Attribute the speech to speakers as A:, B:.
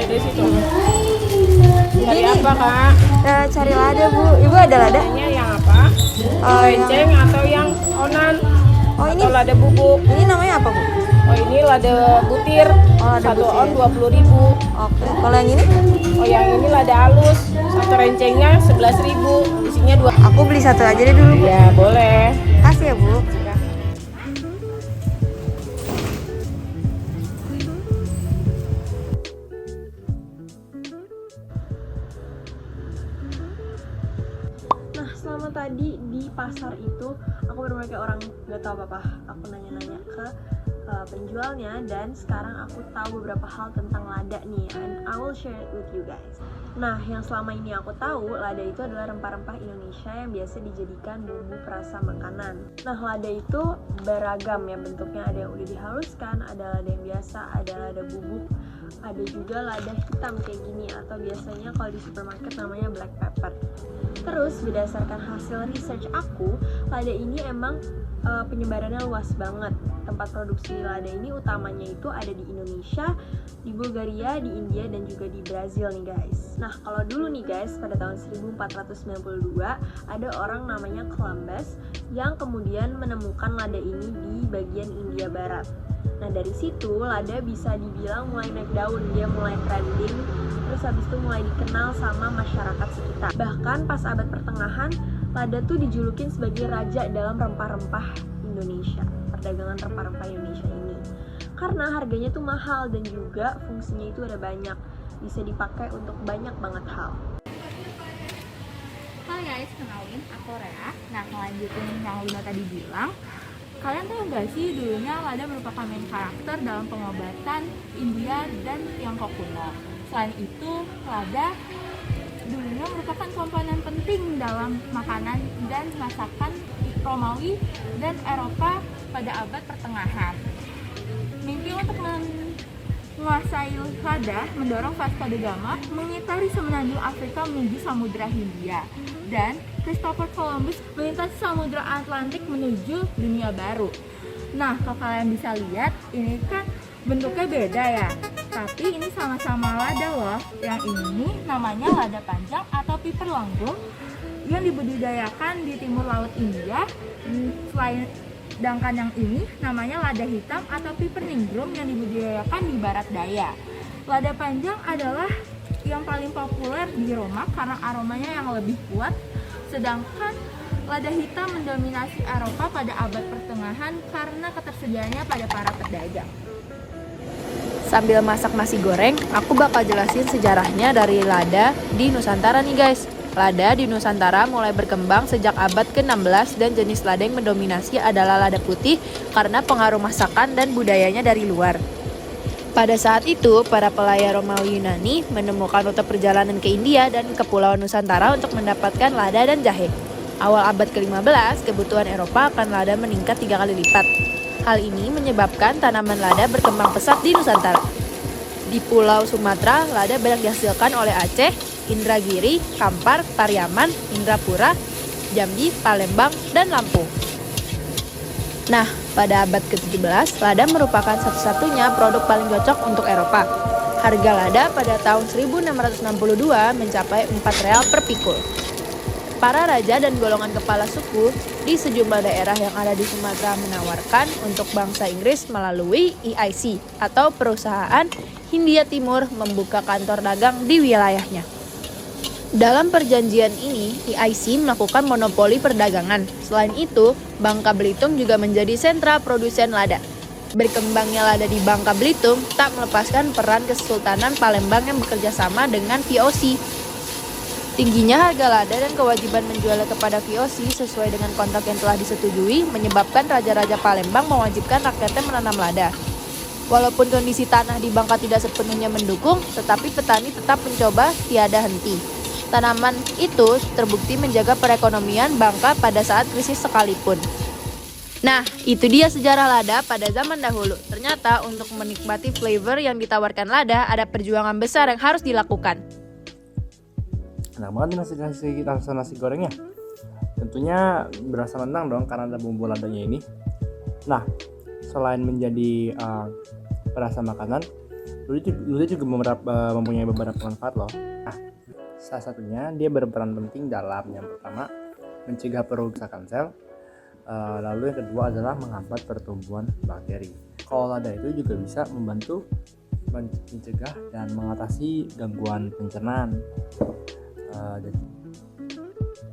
A: Ada situ. Cari apa kak?
B: Cari lada bu. Ibu ada lada?
A: Ladanya yang apa? Renceng atau yang onan?
B: Oh ini.
A: Atau lada bubuk?
B: Ini namanya apa bu?
A: Oh ini lada butir.
B: Oh, lada
A: 1
B: butir.
A: on 20.000.
B: Oke. Kalau yang ini?
A: Oh yang ini lada halus. Satu rencengnya 11.000. Isinya 2.
B: Aku beli satu aja deh dulu bu.
A: Ya boleh.
B: Kasih ya bu. Nah selama tadi di pasar itu aku benar-benar kayak orang nggak tahu apa-apa. Aku nanya-nanya ke penjualnya dan sekarang aku tahu beberapa hal tentang lada nih, and I will share it with you guys. Nah yang selama ini aku tahu lada itu adalah rempah-rempah Indonesia yang biasa dijadikan bumbu perasa makanan. Nah lada itu beragam ya bentuknya, ada yang udah dihaluskan, ada lada yang biasa, ada lada bubuk, ada juga lada hitam kayak gini atau biasanya kalau di supermarket namanya black pepper. Terus berdasarkan hasil research aku, lada ini emang penyebarannya luas banget. Tempat produksi lada ini utamanya itu ada di Indonesia, di Bulgaria, di India, dan juga di Brazil nih guys. Nah kalau dulu nih guys, pada tahun 1492 ada orang namanya Columbus yang kemudian menemukan lada ini di bagian India Barat. Nah dari situ lada bisa dibilang mulai naik daun, dia mulai trending, terus habis itu mulai dikenal sama masyarakat sekitar. Bahkan pas abad pertengahan, lada tuh dijulukin sebagai raja dalam rempah-rempah Indonesia, perdagangan rempah-rempah Indonesia ini. Karena harganya tuh mahal dan juga fungsinya itu ada banyak, bisa dipakai untuk banyak banget hal.
C: Hai guys, kenalin aku Rea. Nah, lanjutin yang Luna tadi bilang, kalian tahu nggak sih dulunya lada merupakan main karakter dalam pengobatan India dan Tiongkok kuno. Selain itu, lada dulunya merupakan komponen penting dalam makanan dan masakan Romawi dan Eropa pada abad pertengahan. Mimpi untuk menguasai lada mendorong Vasco da Gama mengitari semenanjung Afrika menuju Samudra Hindia, dan Christopher Columbus melintasi Samudra Atlantik menuju dunia baru. Nah, kalau kalian bisa lihat, ini kan bentuknya beda ya, tapi ini sama-sama lada loh. Yang ini namanya lada panjang atau piper langgum yang dibudidayakan di timur laut India. Sedangkan yang ini namanya lada hitam atau piper ningrum yang dibudidayakan di barat daya. Lada panjang adalah yang paling populer di Roma karena aromanya yang lebih kuat, sedangkan lada hitam mendominasi Eropa pada abad pertengahan karena ketersediaannya pada para pedagang.
D: Sambil masak nasi goreng, aku bakal jelasin sejarahnya dari lada di Nusantara nih guys. Lada di Nusantara mulai berkembang sejak abad ke-16 dan jenis lada yang mendominasi adalah lada putih karena pengaruh masakan dan budayanya dari luar. Pada saat itu, para pelayar Romawi Yunani menemukan rute perjalanan ke India dan Kepulauan Nusantara untuk mendapatkan lada dan jahe. Awal abad ke-15, kebutuhan Eropa akan lada meningkat 3 kali lipat. Hal ini menyebabkan tanaman lada berkembang pesat di Nusantara. Di Pulau Sumatera, lada banyak dihasilkan oleh Aceh, Indragiri, Kampar, Pariaman, Indrapura, Jambi, Palembang, dan Lampung. Nah, pada abad ke-17, lada merupakan satu-satunya produk paling cocok untuk Eropa. Harga lada pada tahun 1662 mencapai 4 real per pikul. Para raja dan golongan kepala suku di sejumlah daerah yang ada di Sumatera menawarkan untuk bangsa Inggris melalui EIC atau Perusahaan Hindia Timur membuka kantor dagang di wilayahnya. Dalam perjanjian ini, EIC melakukan monopoli perdagangan. Selain itu, Bangka Belitung juga menjadi sentra produsen lada. Berkembangnya lada di Bangka Belitung tak melepaskan peran Kesultanan Palembang yang bekerja sama dengan VOC. Tingginya harga lada dan kewajiban menjualnya kepada VOC sesuai dengan kontrak yang telah disetujui menyebabkan Raja-Raja Palembang mewajibkan rakyatnya menanam lada. Walaupun kondisi tanah di Bangka tidak sepenuhnya mendukung, tetapi petani tetap mencoba tiada henti. Tanaman itu terbukti menjaga perekonomian Bangka pada saat krisis sekalipun. Nah, itu dia sejarah lada pada zaman dahulu. Ternyata untuk menikmati flavor yang ditawarkan lada, ada perjuangan besar yang harus dilakukan.
E: Enak banget nasi gorengnya. Tentunya berasa nendang dong karena ada bumbu ladanya ini. Nah, selain menjadi perasa makanan, Luda juga mempunyai beberapa manfaat loh. Nah, salah satunya dia berperan penting dalam yang pertama mencegah perusakan sel, lalu yang kedua adalah menghambat pertumbuhan bakteri. Kalau lada itu juga bisa membantu mencegah dan mengatasi gangguan pencernaan.